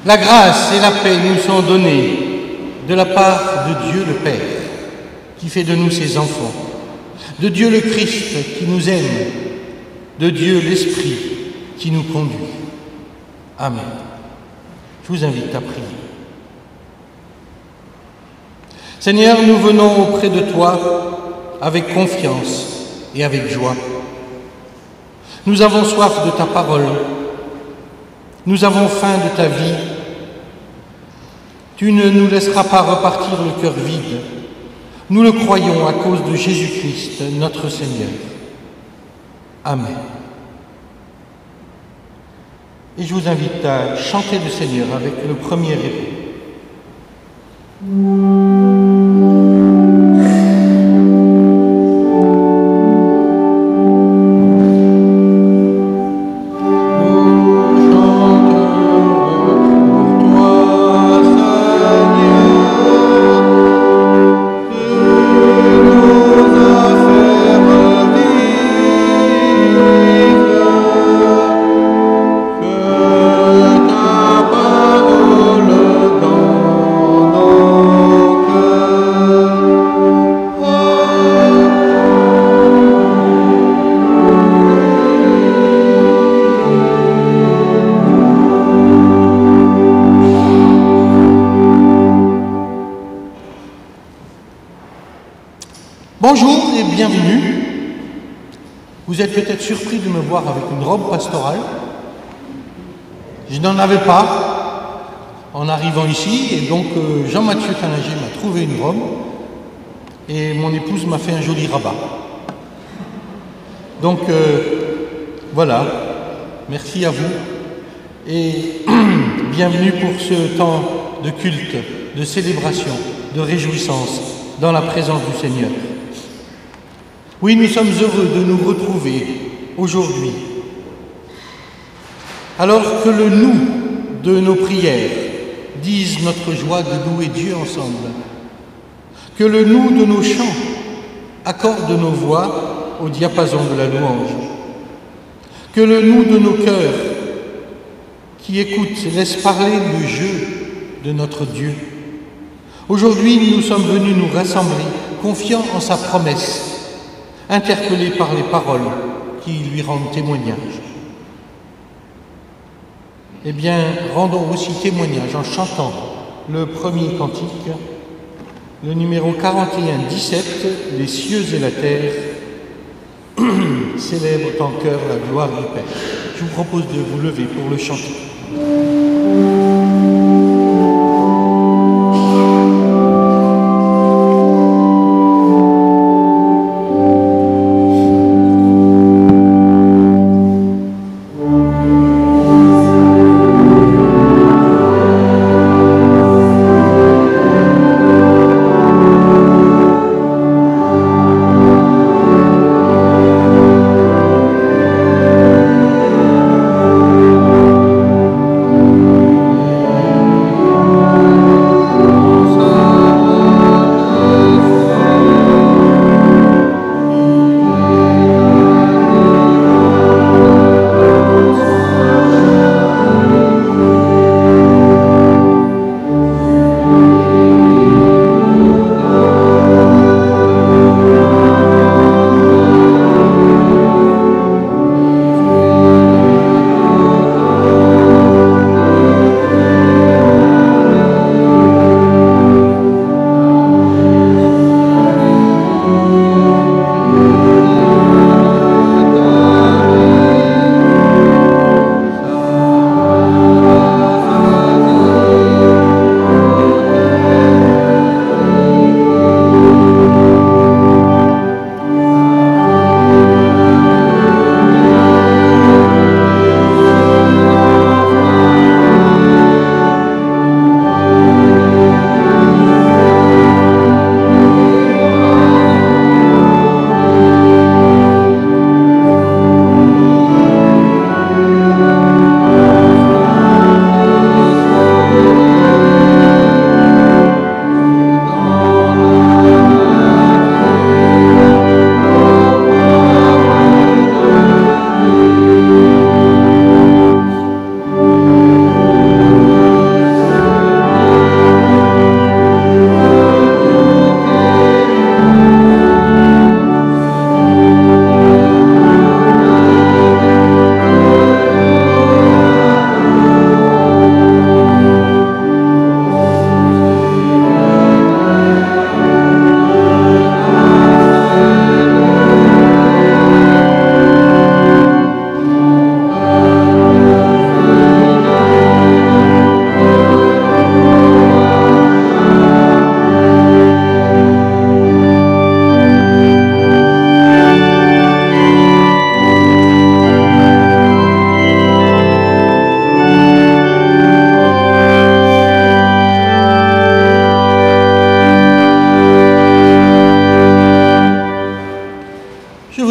La grâce et la paix nous sont données de la part de Dieu le Père, qui fait de nous ses enfants, de Dieu le Christ qui nous aime, de Dieu l'Esprit qui nous conduit. Amen. Je vous invite à prier. Seigneur, nous venons auprès de toi avec confiance et avec joie. Nous avons soif de ta parole. Nous avons faim de ta vie. Tu ne nous laisseras pas repartir le cœur vide. Nous le croyons à cause de Jésus-Christ, notre Seigneur. Amen. Et je vous invite à chanter le Seigneur avec le premier héros. Bonjour et bienvenue. Vous êtes peut-être surpris de me voir avec une robe pastorale. Je n'en avais pas en arrivant ici et donc Jean-Mathieu Tanager m'a trouvé une robe et mon épouse m'a fait un joli rabat. Donc voilà, merci à vous et bienvenue pour ce temps de culte, de célébration, de réjouissance dans la présence du Seigneur. Oui, nous sommes heureux de nous retrouver aujourd'hui. Alors que le « nous » de nos prières dise notre joie de louer Dieu ensemble, que le « nous » de nos chants accorde nos voix au diapason de la louange, que le « nous » de nos cœurs qui écoutent laisse parler le jeu de notre Dieu. Aujourd'hui, nous sommes venus nous rassembler, confiants en sa promesse, interpellés par les paroles qui lui rendent témoignage. Eh bien, rendons aussi témoignage en chantant le premier cantique, le numéro 41-17, « Les cieux et la terre célèbrent en chœur la gloire du Père ». Je vous propose de vous lever pour le chanter.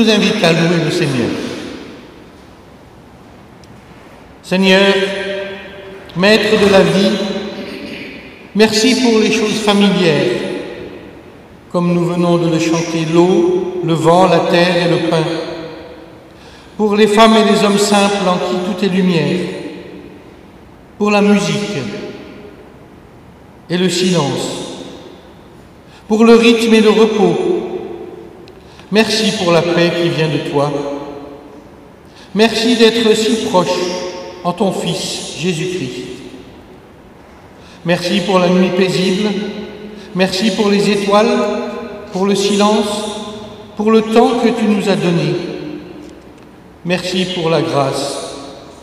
vous invite à louer le Seigneur. Seigneur, Maître de la vie, merci pour les choses familières, comme nous venons de le chanter, l'eau, le vent, la terre et le pain. Pour les femmes et les hommes simples en qui tout est lumière. Pour la musique et le silence. Pour le rythme et le repos. Merci pour la paix qui vient de toi. Merci d'être si proche en ton Fils, Jésus-Christ. Merci pour la nuit paisible. Merci pour les étoiles, pour le silence, pour le temps que tu nous as donné. Merci pour la grâce.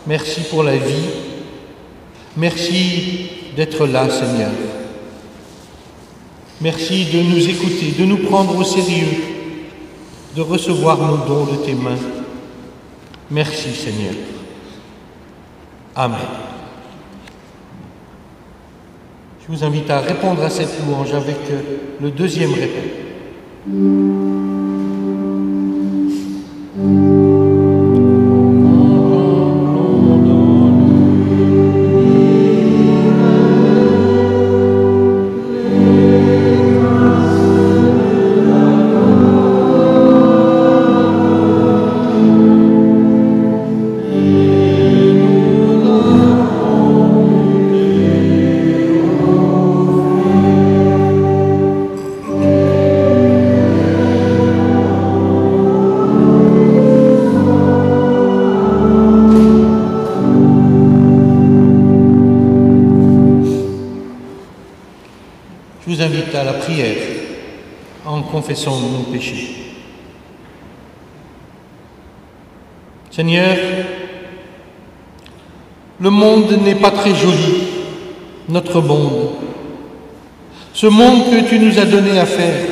Merci pour la vie. Merci d'être là, Seigneur. Merci de nous écouter, de nous prendre au sérieux, de recevoir nos dons de tes mains. Merci, Seigneur. Amen. Je vous invite à répondre à cette louange avec le deuxième répète. Je vous invite à la prière en confessant nos péchés. Seigneur, le monde n'est pas très joli, notre monde. Ce monde que tu nous as donné à faire.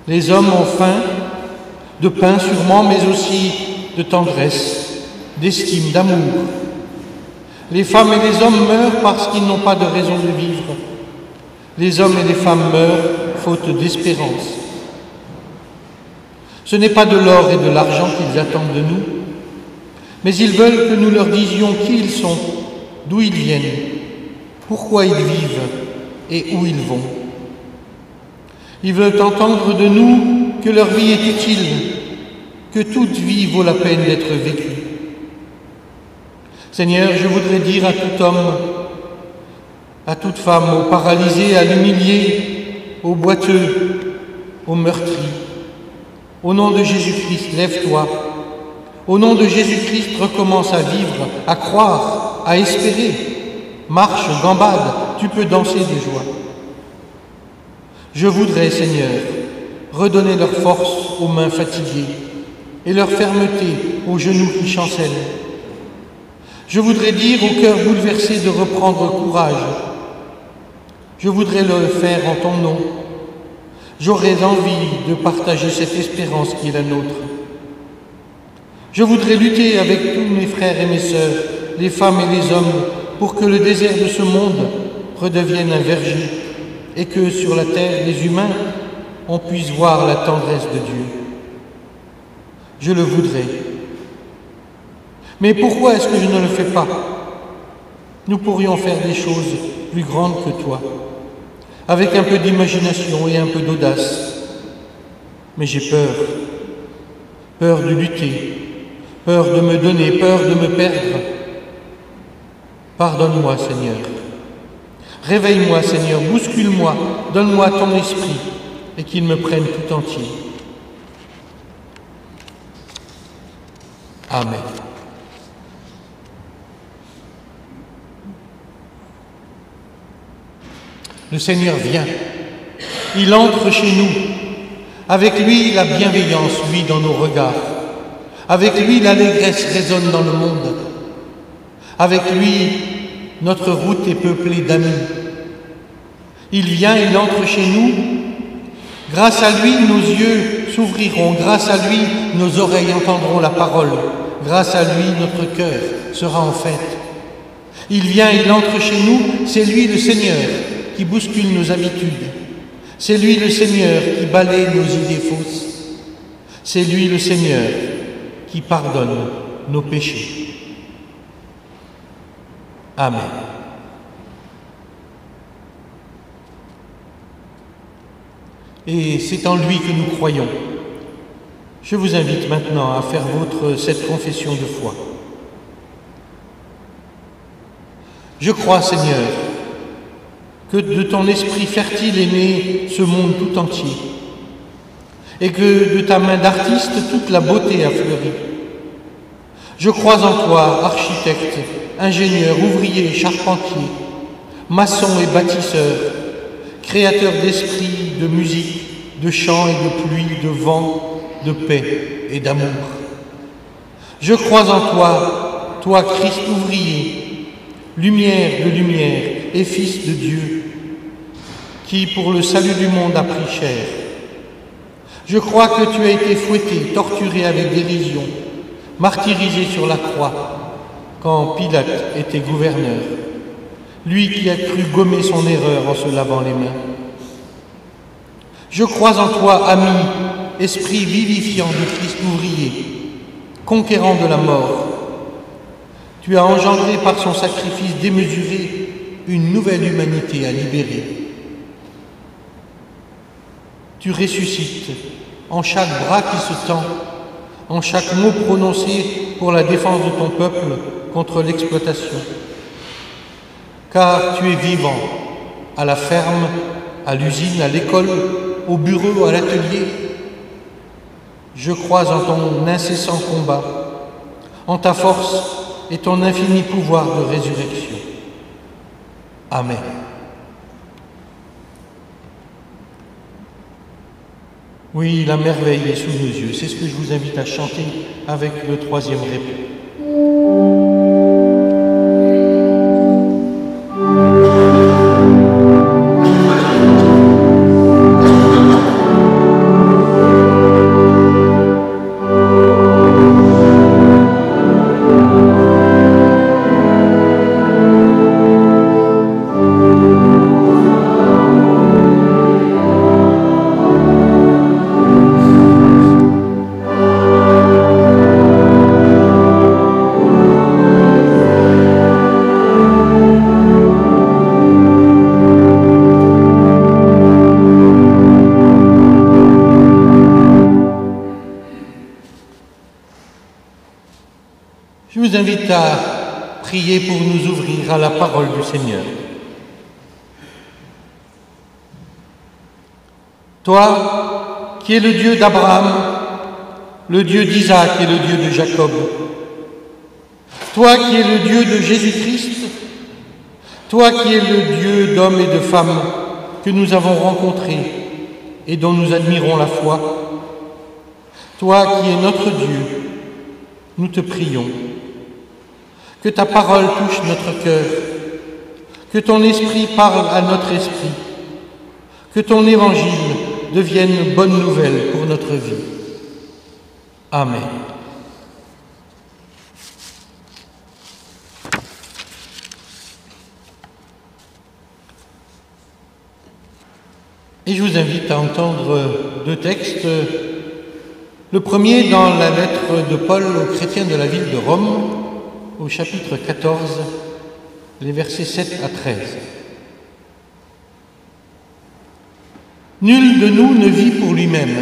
Les hommes ont faim, de pain sûrement, mais aussi de tendresse, d'estime, d'amour. Les femmes et les hommes meurent parce qu'ils n'ont pas de raison de vivre. Les hommes et les femmes meurent faute d'espérance. Ce n'est pas de l'or et de l'argent qu'ils attendent de nous, mais ils veulent que nous leur disions qui ils sont, d'où ils viennent, pourquoi ils vivent et où ils vont. Ils veulent entendre de nous que leur vie est utile, que toute vie vaut la peine d'être vécue. Seigneur, je voudrais dire à tout homme, à toute femme, aux paralysés, à l'humilié, aux boiteux, aux meurtris. Au nom de Jésus-Christ, lève-toi. Au nom de Jésus-Christ, recommence à vivre, à croire, à espérer. Marche, gambade, tu peux danser de joie. Je voudrais, Seigneur, redonner leur force aux mains fatiguées et leur fermeté aux genoux qui chancellent. Je voudrais dire au cœur bouleversé de reprendre courage. Je voudrais le faire en ton nom. J'aurais envie de partager cette espérance qui est la nôtre. Je voudrais lutter avec tous mes frères et mes sœurs, les femmes et les hommes, pour que le désert de ce monde redevienne un verger et que sur la terre, les humains, on puisse voir la tendresse de Dieu. Je le voudrais. Mais pourquoi est-ce que je ne le fais pas? Nous pourrions faire des choses plus grandes que toi, avec un peu d'imagination et un peu d'audace. Mais j'ai peur, peur de lutter, peur de me donner, peur de me perdre. Pardonne-moi, Seigneur. Réveille-moi, Seigneur, bouscule-moi, donne-moi ton esprit et qu'il me prenne tout entier. Amen. Le Seigneur vient, il entre chez nous. Avec lui, la bienveillance luit dans nos regards. Avec lui, l'allégresse résonne dans le monde. Avec lui, notre route est peuplée d'amis. Il vient, il entre chez nous. Grâce à lui, nos yeux s'ouvriront. Grâce à lui, nos oreilles entendront la parole. Grâce à lui, notre cœur sera en fête. Il vient, il entre chez nous. C'est lui le Seigneur qui bouscule nos habitudes. C'est lui le Seigneur qui balaie nos idées fausses. C'est lui le Seigneur qui pardonne nos péchés. Amen. Et c'est en lui que nous croyons. Je vous invite maintenant à faire vôtre cette confession de foi. Je crois, Seigneur, que de ton esprit fertile est né ce monde tout entier, et que de ta main d'artiste toute la beauté a fleuri. Je crois en toi, architecte, ingénieur, ouvrier, charpentier, maçon et bâtisseur, créateur d'esprit, de musique, de chant et de pluie, de vent, de paix et d'amour. Je crois en toi, toi Christ ouvrier, lumière de lumière et Fils de Dieu, qui pour le salut du monde a pris chair. Je crois que tu as été fouetté, torturé avec dérision, martyrisé sur la croix, quand Pilate était gouverneur, lui qui a cru gommer son erreur en se lavant les mains. Je crois en toi, ami, esprit vivifiant du Christ ouvrier, conquérant de la mort. Tu as engendré par son sacrifice démesuré une nouvelle humanité à libérer. Tu ressuscites en chaque bras qui se tend, en chaque mot prononcé pour la défense de ton peuple contre l'exploitation. Car tu es vivant, à la ferme, à l'usine, à l'école, au bureau, à l'atelier. Je crois en ton incessant combat, en ta force et ton infini pouvoir de résurrection. Amen. Oui, la merveille est sous nos yeux. C'est ce que je vous invite à chanter avec le troisième répit. Je vous invite à prier pour nous ouvrir à la parole du Seigneur. Toi, qui es le Dieu d'Abraham, le Dieu d'Isaac et le Dieu de Jacob, toi qui es le Dieu de Jésus-Christ, toi qui es le Dieu d'hommes et de femmes que nous avons rencontrés et dont nous admirons la foi, toi qui es notre Dieu, nous te prions. Que ta parole touche notre cœur, que ton esprit parle à notre esprit, que ton évangile devienne bonne nouvelle pour notre vie. Amen. Et je vous invite à entendre deux textes. Le premier dans la lettre de Paul aux chrétiens de la ville de Rome, au chapitre 14, les versets 7 à 13. Nul de nous ne vit pour lui-même,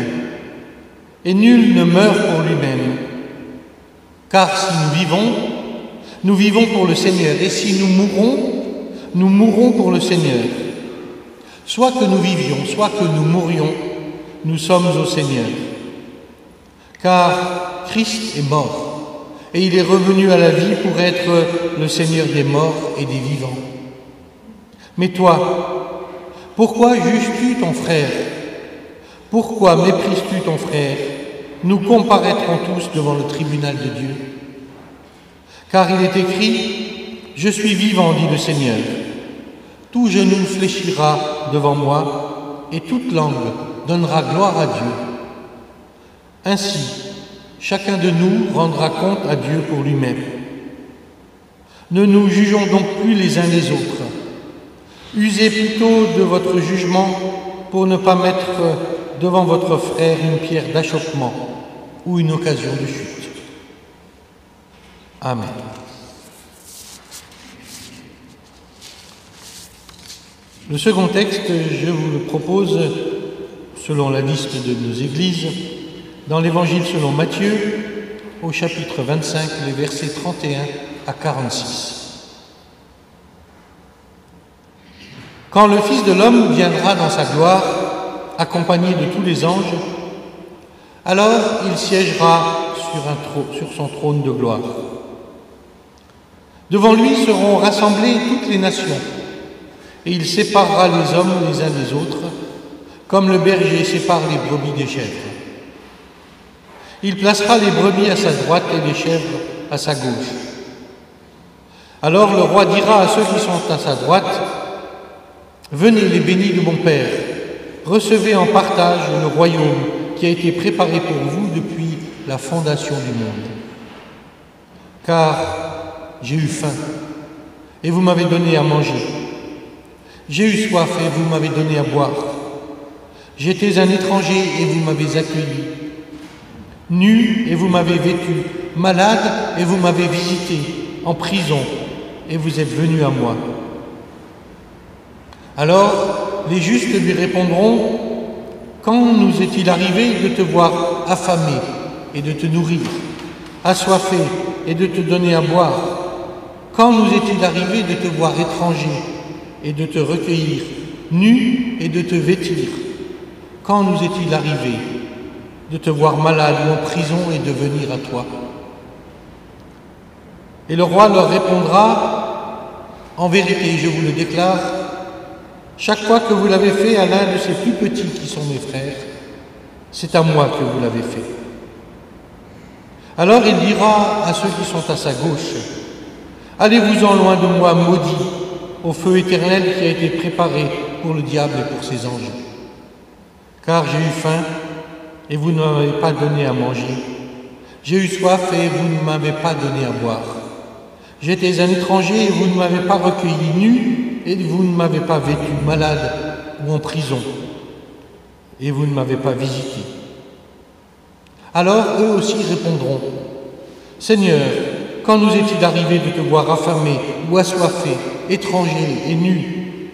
et nul ne meurt pour lui-même. Car si nous vivons pour le Seigneur, et si nous mourrons pour le Seigneur. Soit que nous vivions, soit que nous mourions, nous sommes au Seigneur. Car Christ est mort, et il est revenu à la vie pour être le Seigneur des morts et des vivants. Mais toi, pourquoi juges-tu ton frère? Pourquoi méprises-tu ton frère? Nous comparaîtrons tous devant le tribunal de Dieu. Car il est écrit, « Je suis vivant, dit le Seigneur. Tout genou fléchira devant moi, et toute langue donnera gloire à Dieu. » Ainsi, chacun de nous rendra compte à Dieu pour lui-même. Ne nous jugeons donc plus les uns les autres. Usez plutôt de votre jugement pour ne pas mettre devant votre frère une pierre d'achoppement ou une occasion de chute. Amen. Le second texte, je vous le propose, selon la liste de nos églises, dans l'Évangile selon Matthieu, au chapitre 25, les versets 31 à 46. Quand le Fils de l'homme viendra dans sa gloire, accompagné de tous les anges, alors il siégera sur son trône de gloire. Devant lui seront rassemblées toutes les nations, et il séparera les hommes les uns des autres, comme le berger sépare les brebis des chèvres. Il placera les brebis à sa droite et les chèvres à sa gauche. Alors le roi dira à ceux qui sont à sa droite, « Venez les bénis de mon Père, recevez en partage le royaume qui a été préparé pour vous depuis la fondation du monde. Car j'ai eu faim, et vous m'avez donné à manger. J'ai eu soif, et vous m'avez donné à boire. J'étais un étranger, et vous m'avez accueilli. Nu, et vous m'avez vêtu. Malade, et vous m'avez visité. En prison, et vous êtes venus à moi. » Alors les justes lui répondront, « Quand nous est-il arrivé de te voir affamé et de te nourrir, assoiffé et de te donner à boire? Quand nous est-il arrivé de te voir étranger et de te recueillir, nu et de te vêtir? Quand nous est-il arrivé de te voir malade ou en prison et de venir à toi? » Et le roi leur répondra, « En vérité, je vous le déclare, chaque fois que vous l'avez fait à l'un de ces plus petits qui sont mes frères, c'est à moi que vous l'avez fait. » Alors il dira à ceux qui sont à sa gauche, « Allez-vous-en loin de moi, maudits, au feu éternel qui a été préparé pour le diable et pour ses anges. Car j'ai eu faim, et vous ne m'avez pas donné à manger. J'ai eu soif, et vous ne m'avez pas donné à boire. J'étais un étranger, et vous ne m'avez pas recueilli nu, et vous ne m'avez pas vêtu, malade ou en prison, et vous ne m'avez pas visité. » Alors eux aussi répondront, « Seigneur, quand nous est-il arrivé de te voir affamé ou assoiffé, étranger et nu,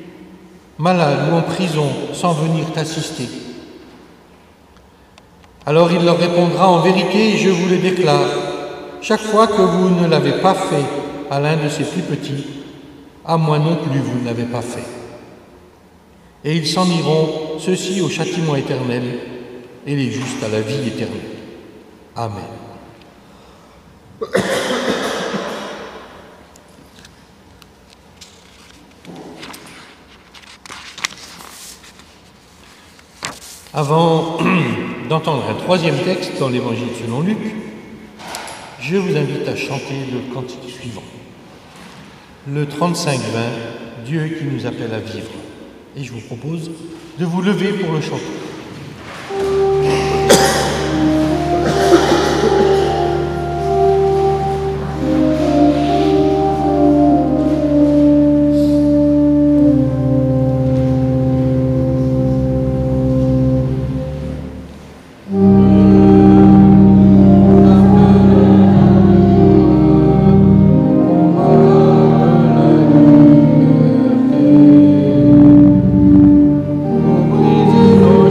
malade ou en prison, sans venir t'assister ?» Alors il leur répondra, « En vérité, je vous le déclare, chaque fois que vous ne l'avez pas fait à l'un de ces plus petits, à moi non plus vous ne l'avez pas fait. » Et ils s'en iront, ceux-ci au châtiment éternel, et les justes à la vie éternelle. Amen. Avant d'entendre un troisième texte dans l'Évangile selon Luc, je vous invite à chanter le cantique suivant. Le 35-20, Dieu qui nous appelle à vivre. Et je vous propose de vous lever pour le chanter. Nos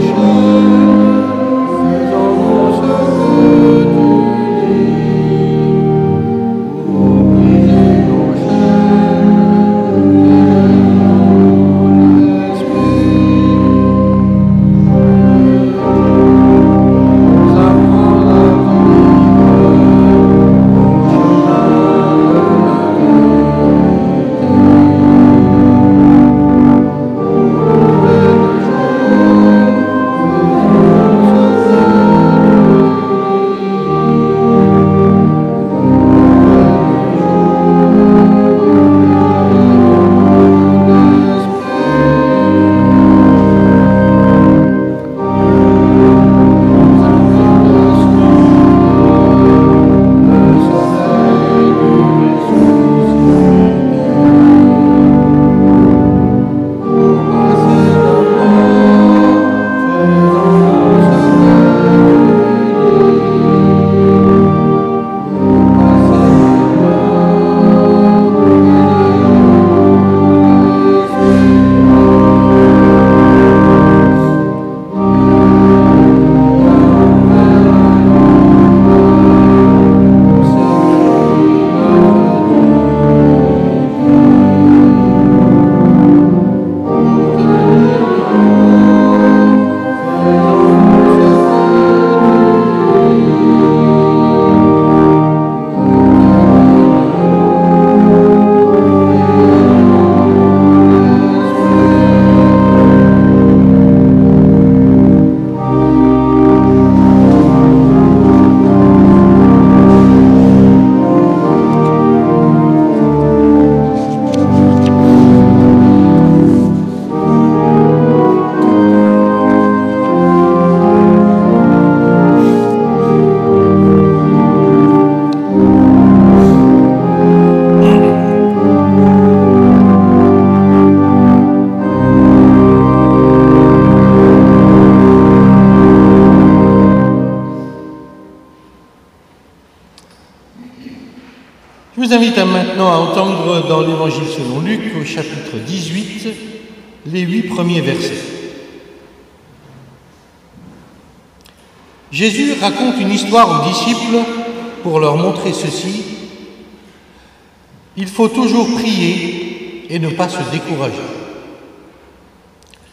invite maintenant à entendre dans l'Évangile selon Luc, au chapitre 18, les 8 premiers versets. Jésus raconte une histoire aux disciples pour leur montrer ceci. Il faut toujours prier et ne pas se décourager.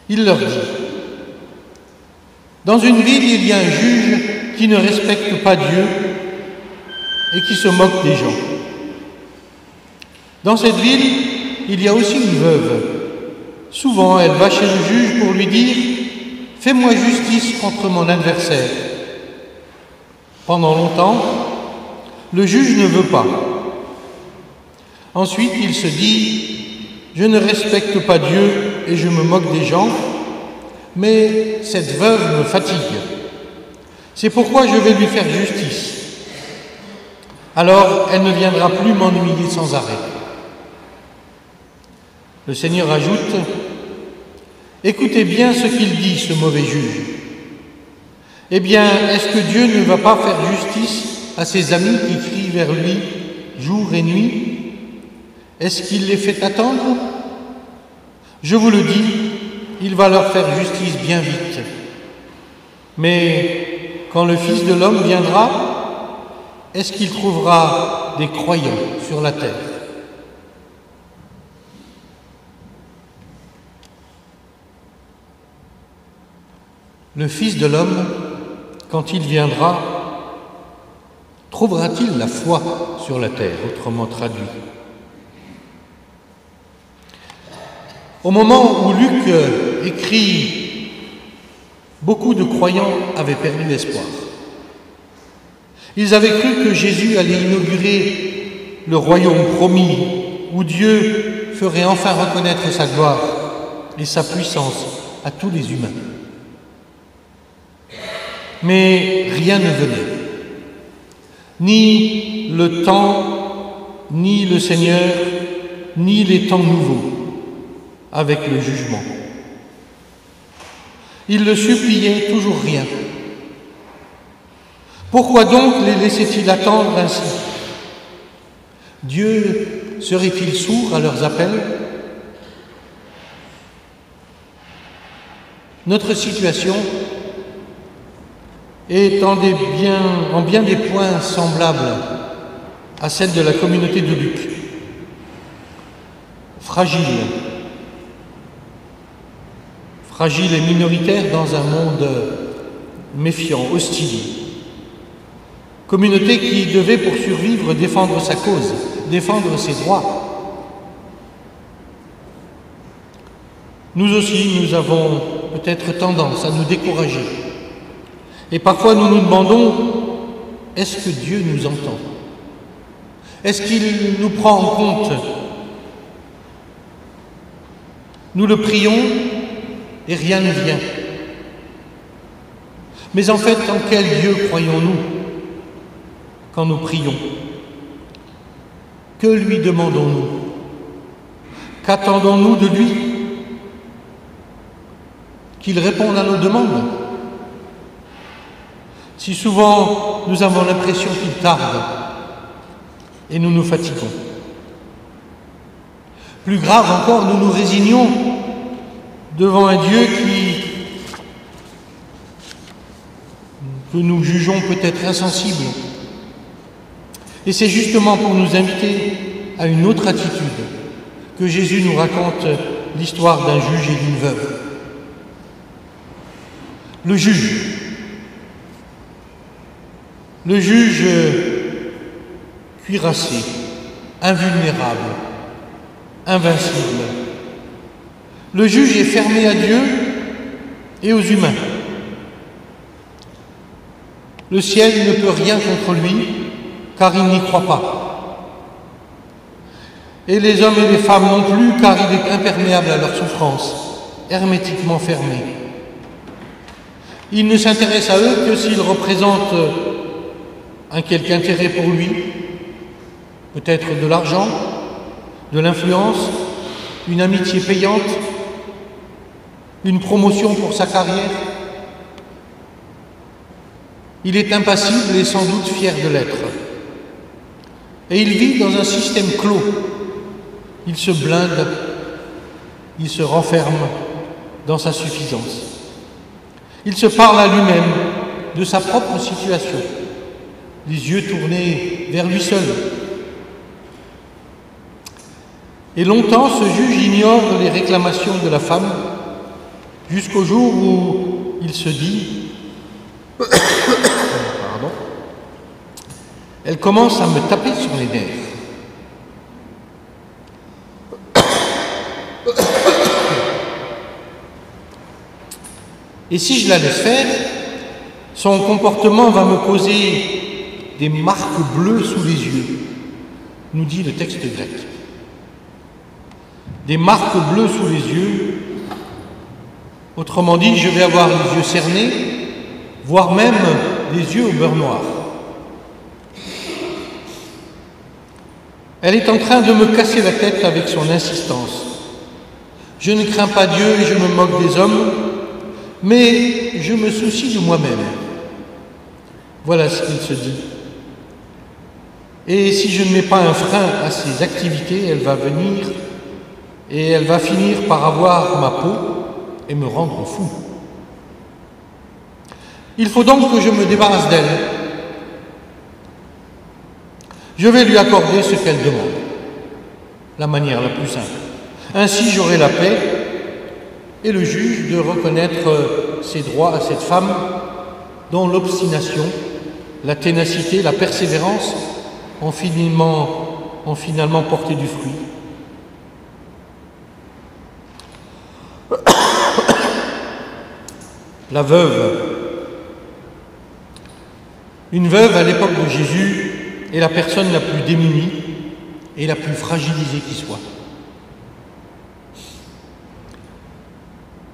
Il leur dit: dans une ville, il y a un juge qui ne respecte pas Dieu et qui se moque des gens. Dans cette ville, il y a aussi une veuve. Souvent, elle va chez le juge pour lui dire « Fais-moi justice contre mon adversaire ». Pendant longtemps, le juge ne veut pas. Ensuite, il se dit « Je ne respecte pas Dieu et je me moque des gens, mais cette veuve me fatigue. C'est pourquoi je vais lui faire justice. Alors, elle ne viendra plus m'ennuyer sans arrêt. » Le Seigneur ajoute « Écoutez bien ce qu'il dit, ce mauvais juge. Eh bien, est-ce que Dieu ne va pas faire justice à ses amis qui crient vers lui jour et nuit? Est-ce qu'il les fait attendre? Je vous le dis, il va leur faire justice bien vite. Mais quand le Fils de l'homme viendra, est-ce qu'il trouvera des croyants sur la terre? » Le Fils de l'homme, quand il viendra, trouvera-t-il la foi sur la terre, autrement traduit? Au moment où Luc écrit, beaucoup de croyants avaient perdu l'espoir. Ils avaient cru que Jésus allait inaugurer le royaume promis, où Dieu ferait enfin reconnaître sa gloire et sa puissance à tous les humains. Mais rien ne venait. Ni le temps, ni le Seigneur, ni les temps nouveaux, avec le jugement. Il le suppliait, toujours rien. Pourquoi donc les laissait-il attendre ainsi? Dieu serait-il sourd à leurs appels? Notre situation est en bien des points semblables à celle de la communauté de Luc. Fragile et minoritaire dans un monde méfiant, hostile. Communauté qui devait, pour survivre, défendre sa cause, défendre ses droits. Nous aussi, nous avons peut-être tendance à nous décourager. Et parfois nous nous demandons, est-ce que Dieu nous entend? Est-ce qu'il nous prend en compte? Nous le prions et rien ne vient. Mais en fait, en quel Dieu croyons-nous quand nous prions? Que lui demandons-nous? Qu'attendons-nous de lui? Qu'il réponde à nos demandes? Si souvent nous avons l'impression qu'il tarde et nous nous fatiguons. Plus grave encore, nous nous résignons devant un Dieu que nous jugeons peut-être insensible. Et c'est justement pour nous inviter à une autre attitude que Jésus nous raconte l'histoire d'un juge et d'une veuve. Le juge cuirassé, invulnérable, invincible. Le juge est fermé à Dieu et aux humains. Le ciel ne peut rien contre lui, car il n'y croit pas. Et les hommes et les femmes non plus, car il est imperméable à leur souffrance, hermétiquement fermé. Il ne s'intéresse à eux que s'ils représentent un quelque intérêt pour lui, peut-être de l'argent, de l'influence, une amitié payante, une promotion pour sa carrière. Il est impassible et sans doute fier de l'être. Et il vit dans un système clos. Il se blinde, il se renferme dans sa suffisance. Il se parle à lui-même de sa propre situation, les yeux tournés vers lui seul. Et longtemps, ce juge ignore les réclamations de la femme, jusqu'au jour où il se dit « Pardon. Elle commence à me taper sur les nerfs. Et si je la laisse faire, son comportement va me poser des marques bleues sous les yeux, nous dit le texte grec. Des marques bleues sous les yeux, autrement dit, je vais avoir les yeux cernés, voire même les yeux au beurre noir. Elle est en train de me casser la tête avec son insistance. Je ne crains pas Dieu et je me moque des hommes, mais je me soucie de moi-même. Voilà ce qu'il se dit. Et si je ne mets pas un frein à ses activités, elle va venir et elle va finir par avoir ma peau et me rendre fou. Il faut donc que je me débarrasse d'elle. Je vais lui accorder ce qu'elle demande, la manière la plus simple. Ainsi, j'aurai la paix et le juge de reconnaître ses droits à cette femme dont l'obstination, la ténacité, la persévérance ont finalement porté du fruit. La veuve. Une veuve à l'époque de Jésus est la personne la plus démunie et la plus fragilisée qui soit.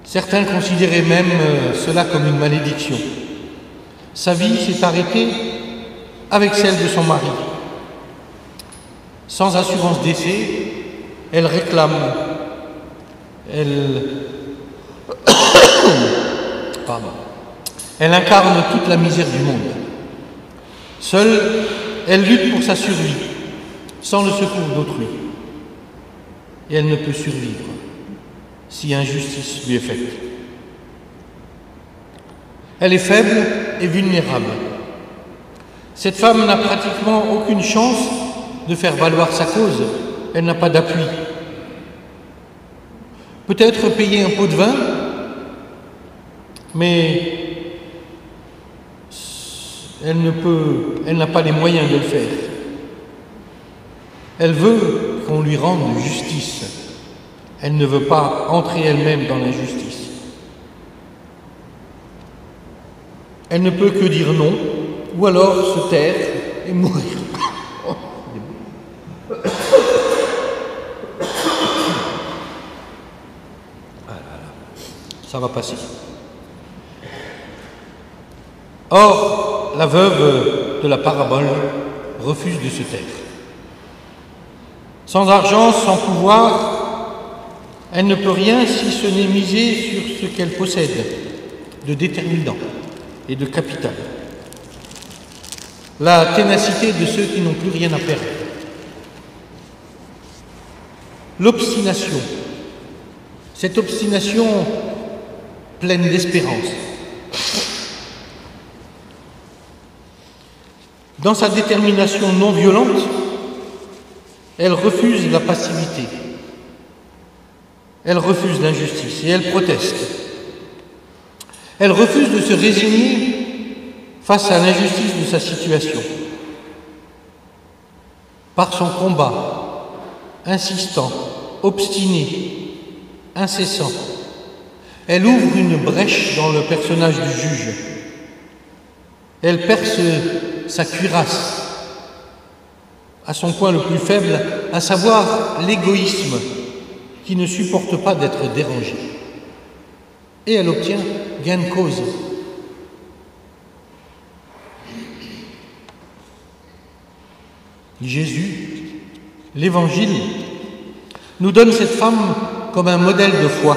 Certains considéraient même cela comme une malédiction. Sa vie s'est arrêtée avec celle de son mari. Sans assurance décès, elle réclame, elle incarne toute la misère du monde. Seule, elle lutte pour sa survie, sans le secours d'autrui. Et elle ne peut survivre si injustice lui est faite. Elle est faible et vulnérable. Cette femme n'a pratiquement aucune chance de faire valoir sa cause. Elle n'a pas d'appui. Peut-être payer un pot de vin, mais elle n'a pas les moyens de le faire. Elle veut qu'on lui rende justice. Elle ne veut pas entrer elle-même dans l'injustice. Elle ne peut que dire non, ou alors se taire et mourir. Ça va passer. Or, la veuve de la parabole refuse de se taire. Sans argent, sans pouvoir, elle ne peut rien si ce n'est miser sur ce qu'elle possède de déterminant et de capital. La ténacité de ceux qui n'ont plus rien à perdre. L'obstination. Cette obstination pleine d'espérance. Dans sa détermination non violente, elle refuse la passivité. Elle refuse l'injustice et elle proteste. Elle refuse de se résigner face à l'injustice de sa situation. Par son combat, insistant, obstiné, incessant, elle ouvre une brèche dans le personnage du juge. Elle perce sa cuirasse à son point le plus faible, à savoir l'égoïsme qui ne supporte pas d'être dérangé. Et elle obtient gain de cause. Jésus, l'Évangile, nous donne cette femme comme un modèle de foi.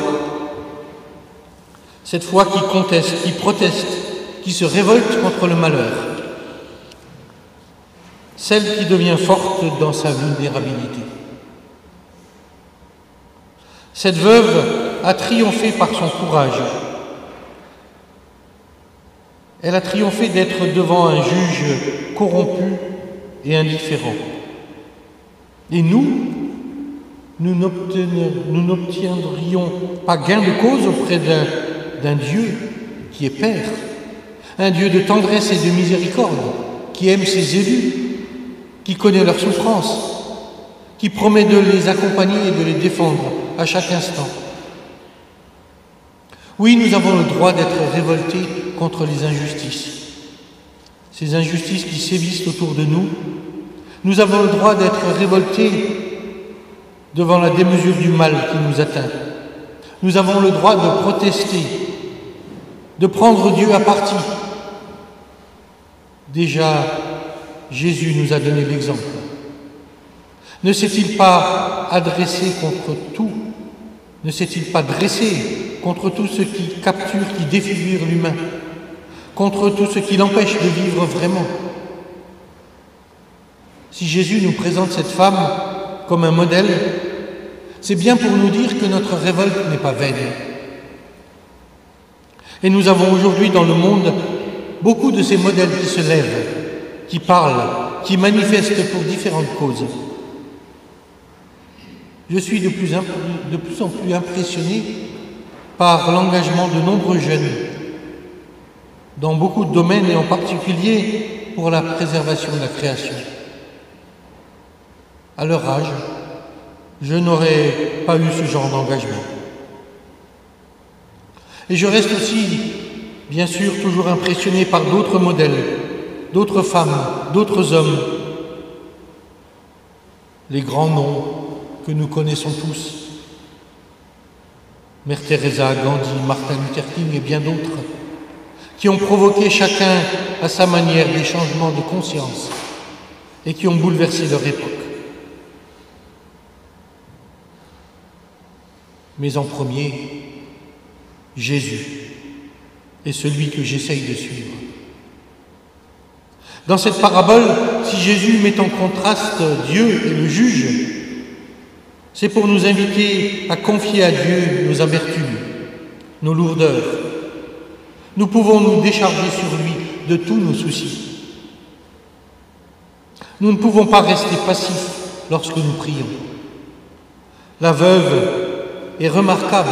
Cette foi qui conteste, qui proteste, qui se révolte contre le malheur. Celle qui devient forte dans sa vulnérabilité. Cette veuve a triomphé par son courage. Elle a triomphé d'être devant un juge corrompu et indifférent. Et nous n'obtiendrions pas gain de cause auprès d'un Dieu qui est Père, un Dieu de tendresse et de miséricorde, qui aime ses élus, qui connaît leurs souffrances, qui promet de les accompagner et de les défendre à chaque instant. Oui, nous avons le droit d'être révoltés contre les injustices. Ces injustices qui sévissent autour de nous, nous avons le droit d'être révoltés devant la démesure du mal qui nous atteint. Nous avons le droit de protester, de prendre Dieu à partie. Déjà, Jésus nous a donné l'exemple. Ne s'est-il pas adressé contre tout? Ne s'est-il pas dressé contre tout ce qui capture, qui défigure l'humain, contre tout ce qui l'empêche de vivre vraiment? Si Jésus nous présente cette femme comme un modèle, c'est bien pour nous dire que notre révolte n'est pas vaine. Et nous avons aujourd'hui dans le monde beaucoup de ces modèles qui se lèvent, qui parlent, qui manifestent pour différentes causes. Je suis de plus en plus impressionné par l'engagement de nombreux jeunes dans beaucoup de domaines et en particulier pour la préservation de la création. À leur âge, je n'aurais pas eu ce genre d'engagement. Et je reste aussi, bien sûr, toujours impressionné par d'autres modèles, d'autres femmes, d'autres hommes, les grands noms que nous connaissons tous, Mère Teresa, Gandhi, Martin Luther King et bien d'autres, qui ont provoqué chacun à sa manière des changements de conscience et qui ont bouleversé leur époque. Mais en premier, Jésus est celui que j'essaye de suivre. Dans cette parabole, si Jésus met en contraste Dieu et le juge, c'est pour nous inviter à confier à Dieu nos amertumes, nos lourdeurs. Nous pouvons nous décharger sur lui de tous nos soucis. Nous ne pouvons pas rester passifs lorsque nous prions. La veuve est remarquable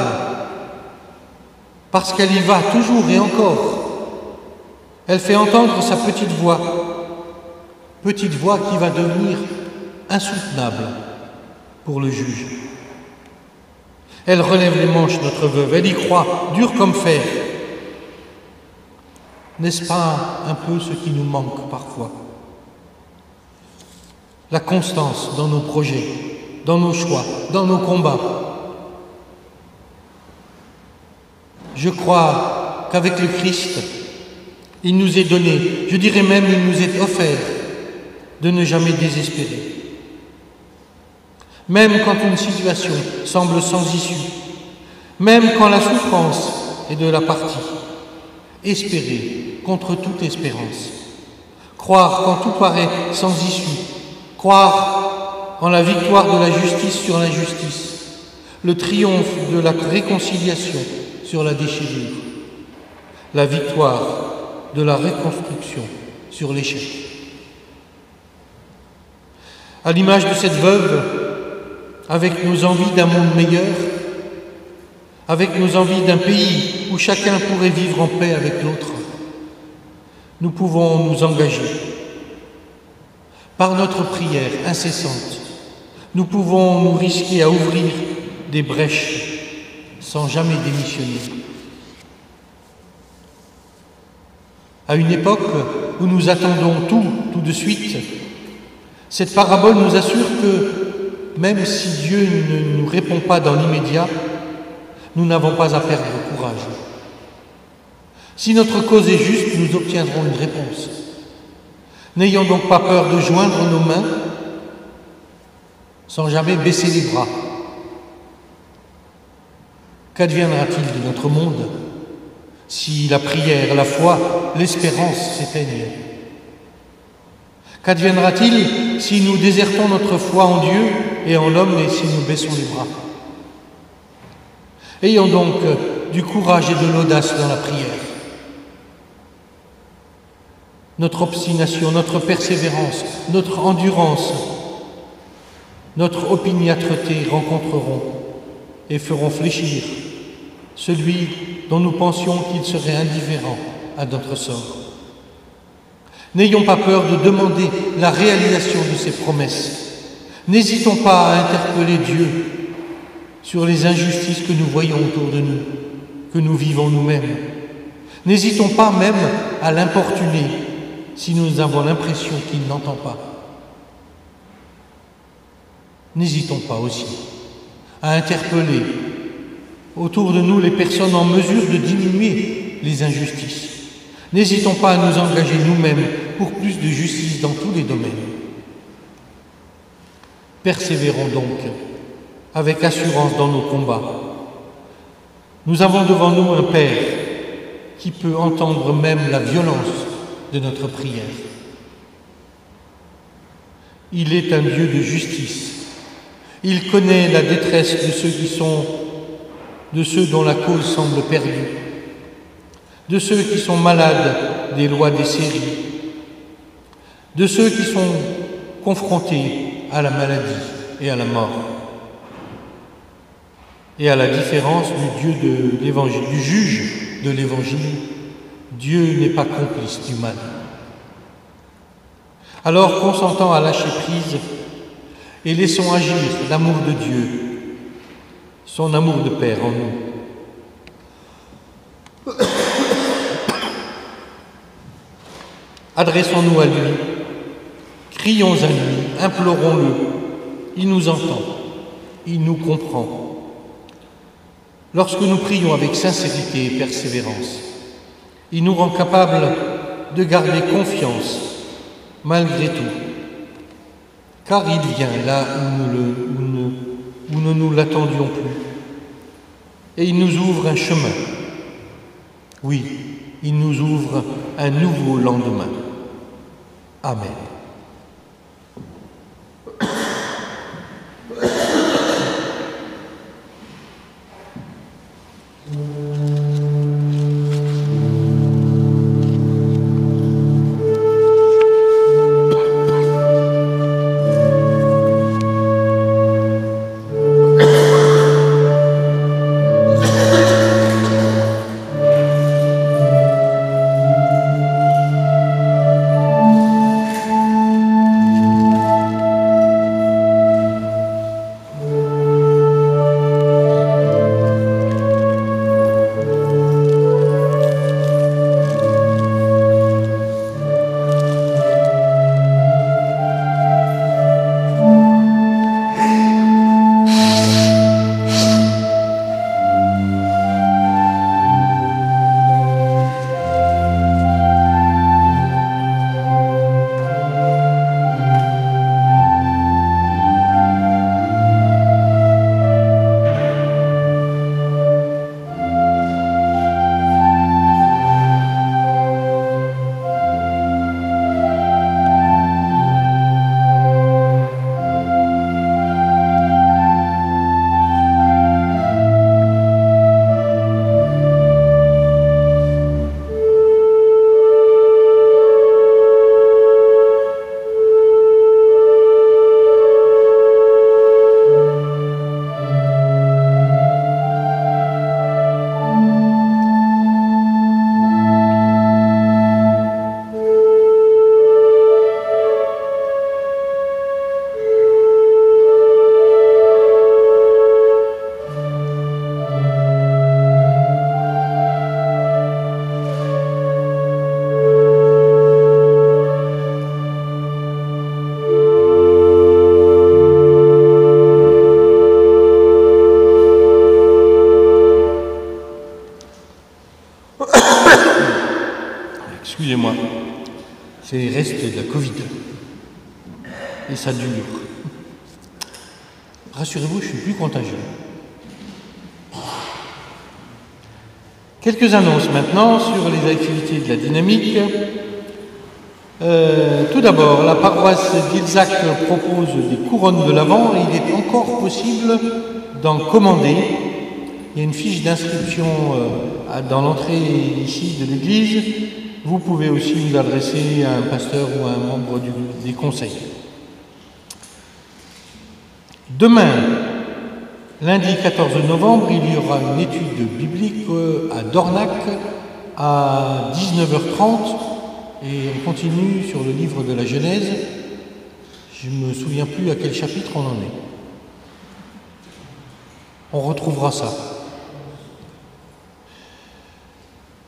parce qu'elle y va toujours et encore. Elle fait entendre sa petite voix qui va devenir insoutenable pour le juge. Elle relève les manches, notre veuve, elle y croit, dure comme fer. N'est-ce pas un peu ce qui nous manque parfois? La constance dans nos projets, dans nos choix, dans nos combats. Je crois qu'avec le Christ, il nous est donné, je dirais même il nous est offert, de ne jamais désespérer. Même quand une situation semble sans issue, même quand la souffrance est de la partie, espérer contre toute espérance, croire quand tout paraît sans issue, croire en la victoire de la justice sur l'injustice, le triomphe de la réconciliation sur la déchirure, la victoire de la reconstruction sur l'échec. À l'image de cette veuve, avec nos envies d'un monde meilleur, avec nos envies d'un pays où chacun pourrait vivre en paix avec l'autre, nous pouvons nous engager. Par notre prière incessante, nous pouvons nous risquer à ouvrir des brèches sans jamais démissionner. À une époque où nous attendons tout de suite, cette parabole nous assure que même si Dieu ne nous répond pas dans l'immédiat, nous n'avons pas à perdre courage. Si notre cause est juste, nous obtiendrons une réponse. N'ayons donc pas peur de joindre nos mains sans jamais baisser les bras. Qu'adviendra-t-il de notre monde si la prière, la foi, l'espérance s'éteignent? Qu'adviendra-t-il si nous désertons notre foi en Dieu et en l'homme et si nous baissons les bras? Ayons donc du courage et de l'audace dans la prière. Notre obstination, notre persévérance, notre endurance, notre opiniâtreté rencontreront et feront fléchir celui dont nous pensions qu'il serait indifférent à notre sort. N'ayons pas peur de demander la réalisation de ses promesses. N'hésitons pas à interpeller Dieu sur les injustices que nous voyons autour de nous, que nous vivons nous-mêmes. N'hésitons pas même à l'importuner si nous avons l'impression qu'il n'entend pas. N'hésitons pas aussi à interpeller autour de nous les personnes en mesure de diminuer les injustices. N'hésitons pas à nous engager nous-mêmes pour plus de justice dans tous les domaines. Persévérons donc avec assurance dans nos combats. Nous avons devant nous un Père qui peut entendre même la violence de notre prière. Il est un Dieu de justice. Il connaît la détresse de ceux dont la cause semble perdue, de ceux qui sont malades des lois des séries, de ceux qui sont confrontés à la maladie et à la mort. Et à la différence du Dieu de l'Évangile, du juge de l'Évangile, Dieu n'est pas complice du mal. Alors, consentant à lâcher prise et laissons agir l'amour de Dieu, son amour de Père en nous. Adressons-nous à lui, crions à lui, implorons-le. Il nous entend, il nous comprend. Lorsque nous prions avec sincérité et persévérance, il nous rend capables de garder confiance malgré tout, car il vient là où nous ne l'attendions plus, et il nous ouvre un chemin. Oui, il nous ouvre un nouveau lendemain. Amen. Excusez-moi, c'est les restes de la Covid. Et ça dure. Rassurez-vous, je ne suis plus contagieux. Quelques annonces maintenant sur les activités de la dynamique. Tout d'abord, la paroisse d'Ilzac propose des couronnes de l'Avent et il est encore possible d'en commander. Il y a une fiche d'inscription dans l'entrée ici de l'église. Vous pouvez aussi vous adresser à un pasteur ou à un membre des conseils. Demain, lundi 14 novembre, il y aura une étude biblique à Dornac à 19h30 et on continue sur le livre de la Genèse. Je ne me souviens plus à quel chapitre on en est. On retrouvera ça.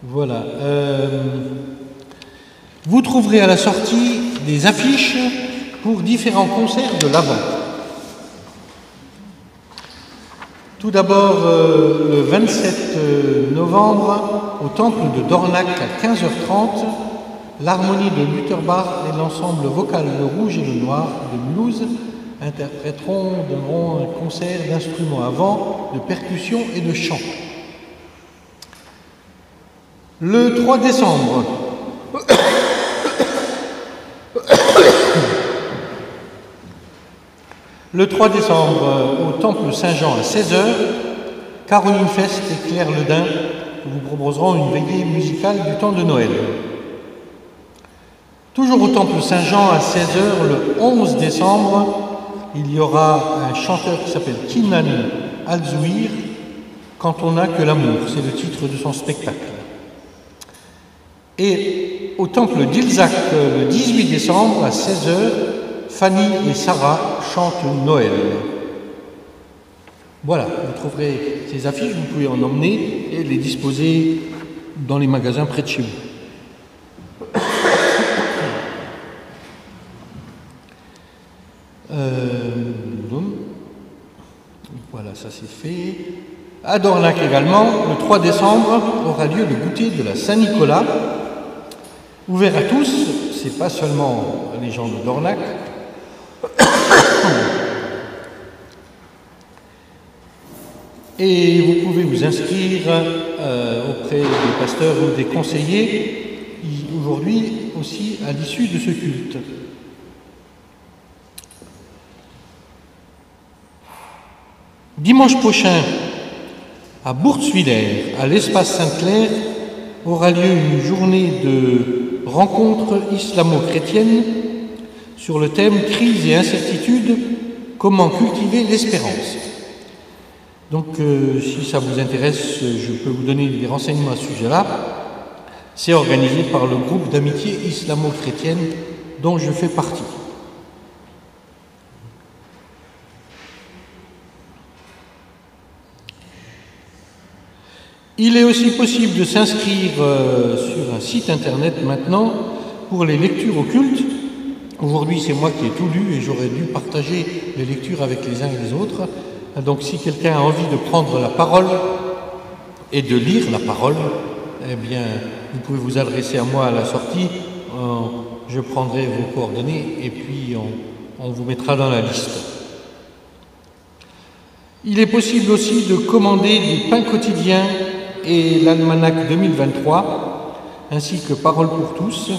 Voilà. Vous trouverez à la sortie des affiches pour différents concerts de l'Avent. Tout d'abord, le 27 novembre, au temple de Dornac à 15h30, l'harmonie de Lutherbach et l'ensemble vocal Le Rouge et le Noir de Mulhouse donneront un concert d'instruments à vent, de percussion et de chant. Le 3 décembre, au Temple Saint-Jean à 16h, Caroline Fest et Claire Ledin vous proposeront une veillée musicale du temps de Noël. Toujours au Temple Saint-Jean à 16h, le 11 décembre, il y aura un chanteur qui s'appelle Kinan Alzouir, Quand on n'a que l'amour, c'est le titre de son spectacle. Et au Temple d'Ilzac, le 18 décembre à 16h, Fanny et Sarah chantent Noël. Voilà, vous trouverez ces affiches, vous pouvez en emmener et les disposer dans les magasins près de chez vous. Voilà, ça c'est fait. À Dornac également, le 3 décembre, aura lieu le goûter de la Saint-Nicolas, ouvert à tous, c'est pas seulement les gens de Dornac. Et vous pouvez vous inscrire auprès des pasteurs ou des conseillers, aujourd'hui aussi à l'issue de ce culte. Dimanche prochain, à Bourtzwiller, à l'espace Sainte-Claire, aura lieu une journée de rencontres islamo-chrétiennes sur le thème « Crise et incertitude, comment cultiver l'espérance ». Donc, si ça vous intéresse, je peux vous donner des renseignements à ce sujet-là. C'est organisé par le groupe d'amitié islamo-chrétienne dont je fais partie. Il est aussi possible de s'inscrire sur un site internet maintenant pour les lectures occultes. Aujourd'hui, c'est moi qui ai tout lu et j'aurais dû partager les lectures avec les uns et les autres. Donc, si quelqu'un a envie de prendre la parole et de lire la parole, eh bien, vous pouvez vous adresser à moi à la sortie. Je prendrai vos coordonnées et puis on vous mettra dans la liste. Il est possible aussi de commander des pains quotidiens et l'almanach 2023, ainsi que Parole pour tous,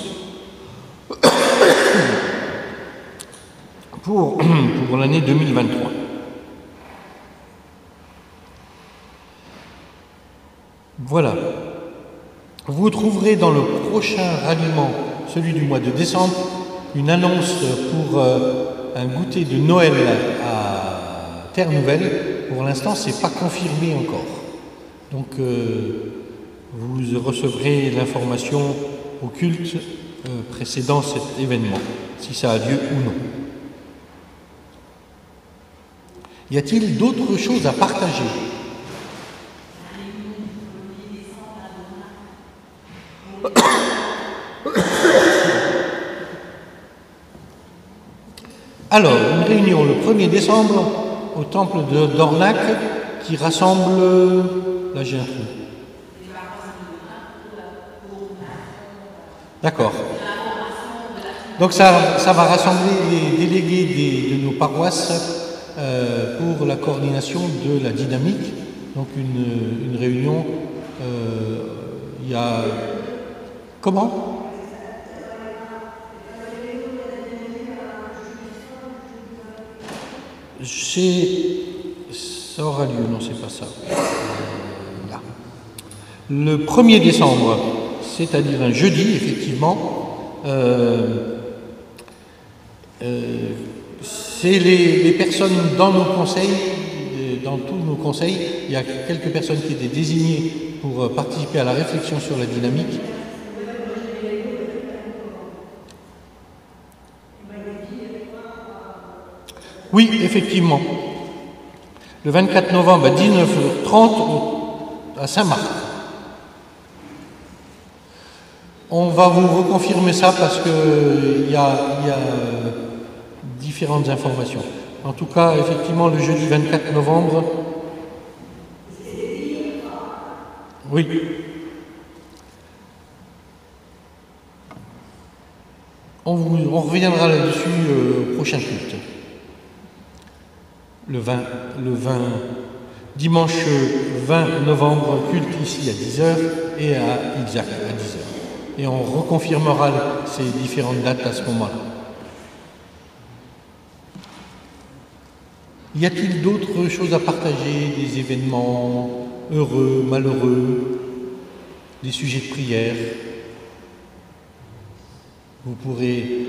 pour l'année 2023. Voilà. Vous trouverez dans le prochain ralliement, celui du mois de décembre, une annonce pour un goûter de Noël à Terre-Nouvelle. Pour l'instant, ce n'est pas confirmé encore. Donc, vous recevrez l'information au culte précédant cet événement, si ça a lieu ou non. Y a-t-il d'autres choses à partager ? Alors, une réunion le 1er décembre au temple de Dornac qui rassemble... Là, j'ai un trou. D'accord. Donc, ça va rassembler les délégués de nos paroisses pour la coordination de la dynamique. Donc, une réunion, il y a... Comment ? Ça aura lieu, non, c'est pas ça. Là. Le 1er décembre, c'est-à-dire un jeudi, effectivement, c'est les personnes dans nos conseils, dans tous nos conseils, il y a quelques personnes qui étaient désignées pour participer à la réflexion sur la dynamique. Oui, effectivement. Le 24 novembre à 19h30 à Saint-Marc. On va vous reconfirmer ça parce qu'il y a différentes informations. En tout cas, effectivement, le jeudi 24 novembre. Oui. On reviendra là-dessus au prochain culte. Le 20, dimanche 20 novembre, culte ici à 10h et à Ilzac à 10h. Et on reconfirmera ces différentes dates à ce moment-là. Y a-t-il d'autres choses à partager, des événements heureux, malheureux, des sujets de prière? Vous pourrez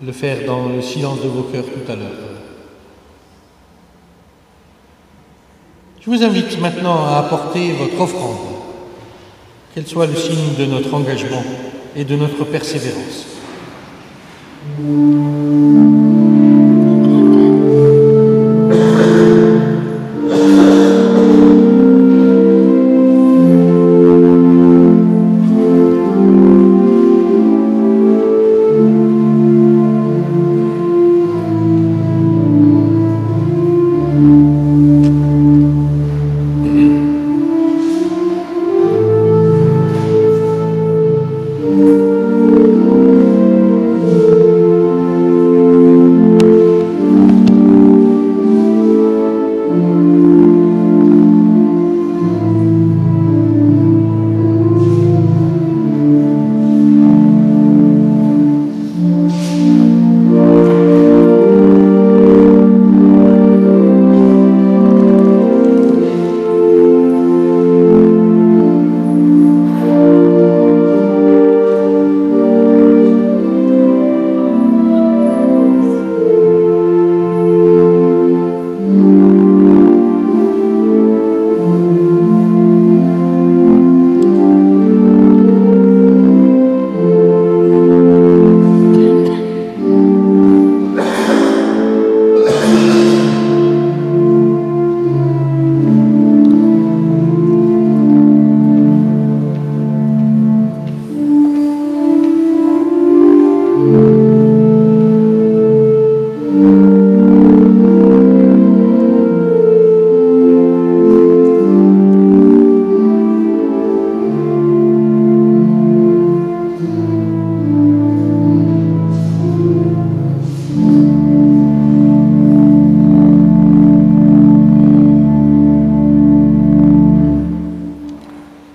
le faire dans le silence de vos cœurs tout à l'heure. Je vous invite maintenant à apporter votre offrande, qu'elle soit le signe de notre engagement et de notre persévérance.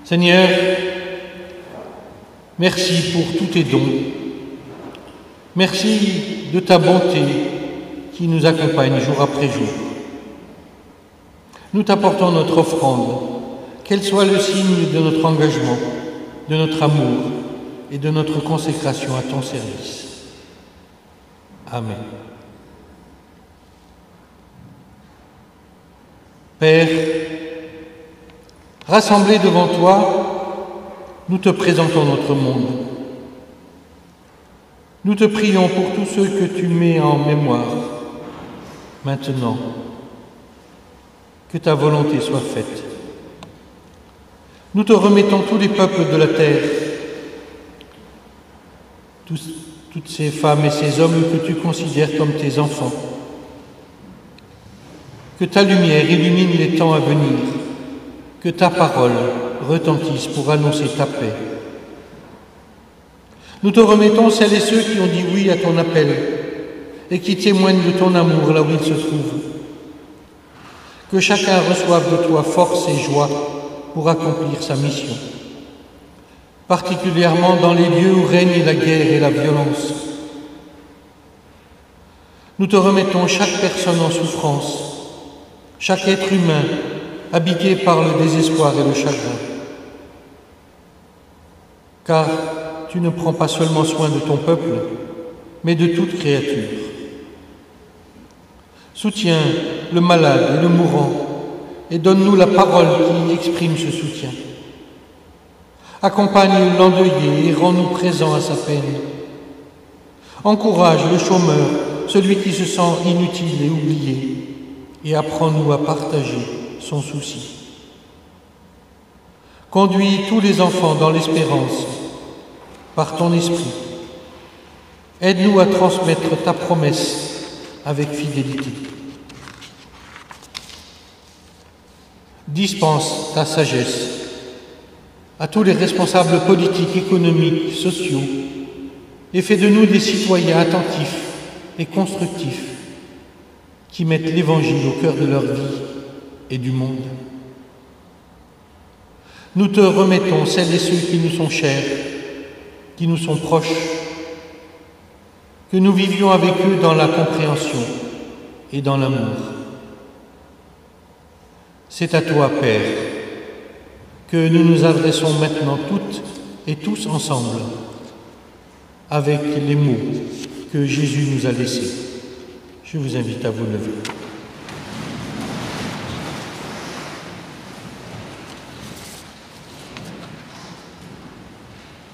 Seigneur, merci pour tous tes dons. Merci de ta bonté qui nous accompagne jour après jour. Nous t'apportons notre offrande, qu'elle soit le signe de notre engagement, de notre amour et de notre consécration à ton service. Amen. Père, rassemblés devant toi, nous te présentons notre monde. Nous te prions pour tous ceux que tu mets en mémoire maintenant. Que ta volonté soit faite. Nous te remettons tous les peuples de la terre, toutes ces femmes et ces hommes que tu considères comme tes enfants. Que ta lumière illumine les temps à venir, que ta parole retentisse pour annoncer ta paix. Nous te remettons celles et ceux qui ont dit oui à ton appel et qui témoignent de ton amour là où ils se trouvent. Que chacun reçoive de toi force et joie pour accomplir sa mission, particulièrement dans les lieux où règnent la guerre et la violence. Nous te remettons chaque personne en souffrance, chaque être humain habité par le désespoir et le chagrin. Car tu ne prends pas seulement soin de ton peuple, mais de toute créature. Soutiens le malade et le mourant et donne-nous la parole qui exprime ce soutien. Accompagne l'endeuillé et rends-nous présents à sa peine. Encourage le chômeur, celui qui se sent inutile et oublié, et apprends-nous à partager son souci. Conduis tous les enfants dans l'espérance par ton esprit. Aide-nous à transmettre ta promesse avec fidélité. Dispense ta sagesse à tous les responsables politiques, économiques, sociaux, et fais de nous des citoyens attentifs et constructifs qui mettent l'Évangile au cœur de leur vie et du monde. Nous te remettons celles et ceux qui nous sont chers, qui nous sont proches, que nous vivions avec eux dans la compréhension et dans l'amour. C'est à toi, Père, que nous nous adressons maintenant toutes et tous ensemble avec les mots que Jésus nous a laissés. Je vous invite à vous lever.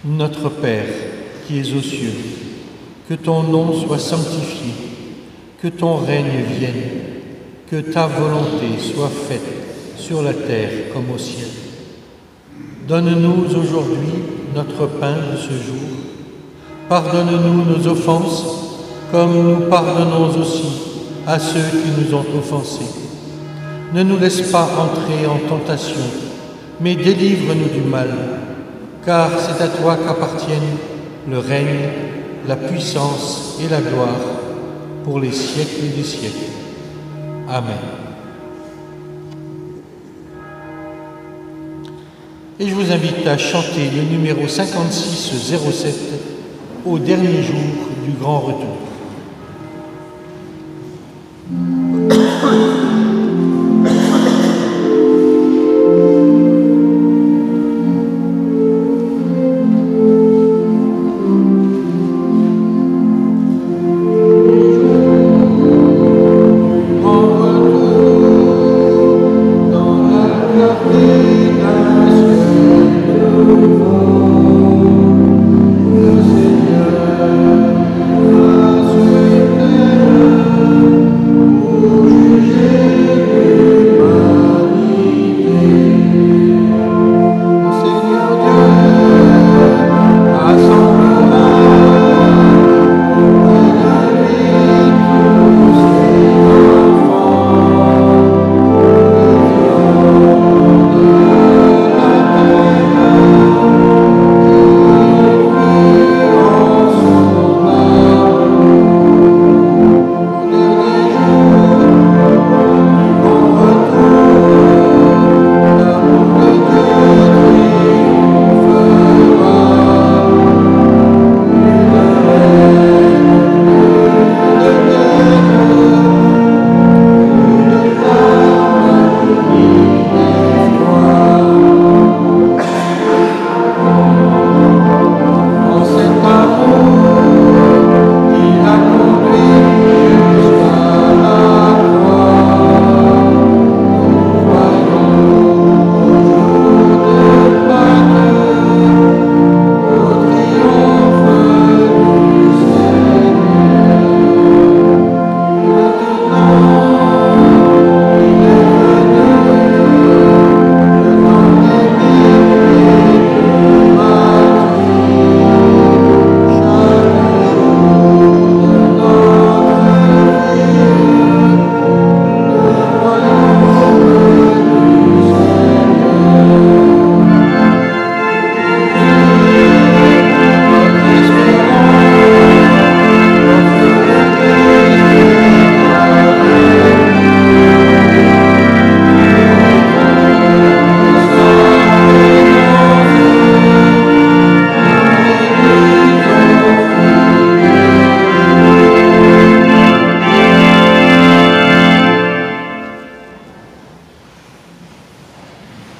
Notre Père, qui es aux cieux, que ton nom soit sanctifié, que ton règne vienne, que ta volonté soit faite sur la terre comme au ciel. Donne-nous aujourd'hui notre pain de ce jour. Pardonne-nous nos offenses, comme nous pardonnons aussi à ceux qui nous ont offensés. Ne nous laisse pas entrer en tentation, mais délivre-nous du mal, car c'est à toi qu'appartiennent le règne, la puissance et la gloire pour les siècles des siècles. Amen. Et je vous invite à chanter le numéro 5607 au dernier jour du grand retour.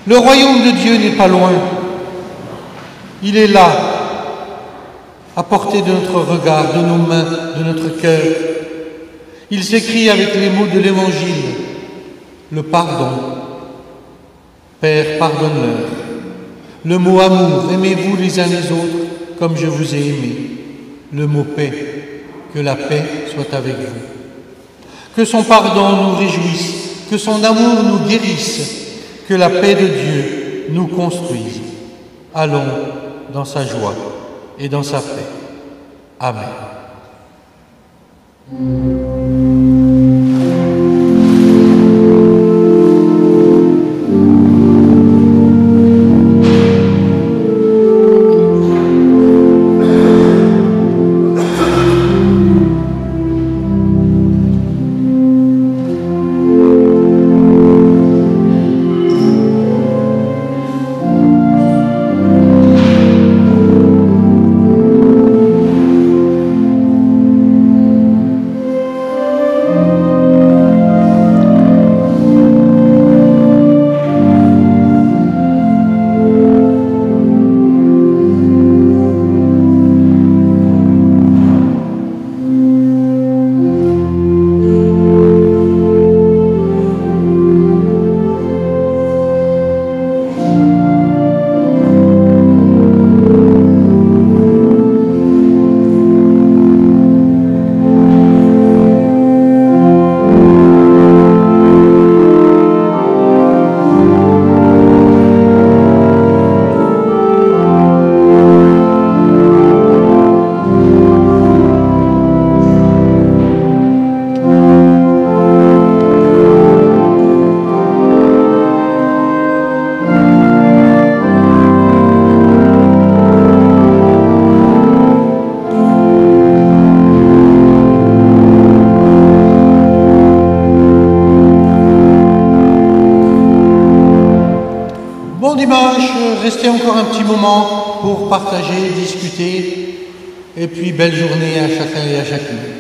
Le royaume de Dieu n'est pas loin. Il est là, à portée de notre regard, de nos mains, de notre cœur. Il s'écrit avec les mots de l'Évangile, le pardon. Père, pardonne-leur. Le mot amour, aimez-vous les uns les autres comme je vous ai aimé. Le mot paix, que la paix soit avec vous. Que son pardon nous réjouisse, que son amour nous guérisse, que la paix de Dieu nous construise. Allons dans sa joie et dans sa paix. Amen. Bon dimanche, restez encore un petit moment pour partager, discuter, et puis belle journée à chacun et à chacune.